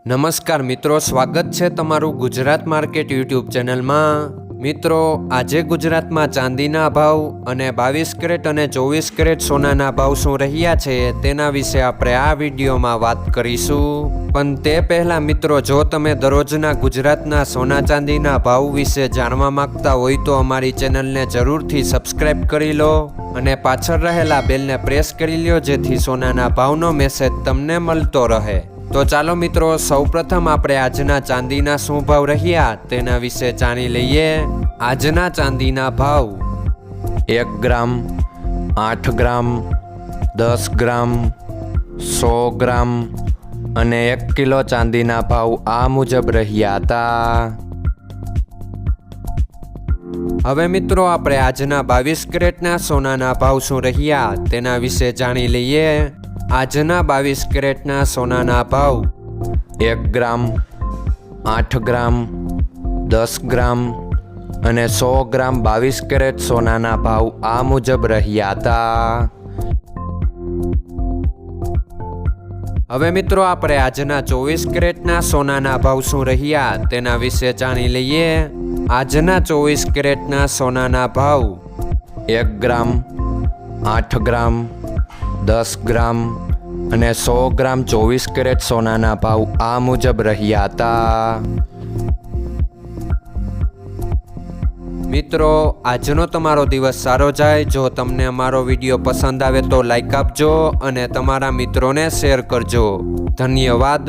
નમસ્કાર મિત્રો, સ્વાગત છે તમારું ગુજરાત માર્કેટ યુટ્યુબ ચેનલમાં। મિત્રો, આજે ગુજરાતમાં ચાંદીના ભાવ અને 22 કેરેટ અને 24 કેરેટ સોનાના ભાવ શું રહ્યા છે તેના વિશે આપણે આ વિડીયોમાં વાત કરીશું। પણ તે પહેલાં મિત્રો, જો તમે દરરોજના ગુજરાતના સોના ચાંદીના ભાવ વિશે જાણવા માંગતા હોય તો અમારી ચેનલને જરૂરથી સબસ્ક્રાઈબ કરી લો અને પાછળ રહેલા બેલને પ્રેસ કરી લો, જેથી સોનાના ભાવનો મેસેજ તમને મળતો રહે। તો ચાલો મિત્રો, સૌપ્રથમ આપણે આજના ચાંદીના શું ભાવ રહ્યા તેના વિશે જાણી લઈએ। આજના ચાંદીના ભાવ 1 ગ્રામ, 8 ગ્રામ, 10 ગ્રામ, 100 ગ્રામ અને 1 કિલો ચાંદીના ભાવ આ મુજબ રહ્યા હતા। હવે મિત્રો, આપણે આજના 22 કેરેટના સોનાના ભાવ શું રહ્યા તેના વિશે જાણી લઈએ। આજના 22 કેરેટના સોનાના ભાવ 1 ગ્રામ, 8 ગ્રામ, 10 ગ્રામ અને 100 ગ્રામ 22 કેરેટ સોનાના ભાવ આ મુજબ રહ્યા હતા। હવે મિત્રો, આપણે આજના 24 કેરેટના સોનાના ભાવ શું રહ્યા તેના વિશે જાણી લઈએ। આજના 24 કેરેટના સોનાના ભાવ 1 ગ્રામ, 8 ગ્રામ, 10 ગ્રામ અને 100 ગ્રામ 24 કેરેટ સોનાના ભાવ આ મુજબ રહ્યા હતા। મિત્રો, આજનો તમારો દિવસ સારો જાય। જો તમને અમારો વિડીયો પસંદ આવે તો લાઈક આપજો અને તમારા મિત્રોને શેર કરજો। ધન્યવાદ।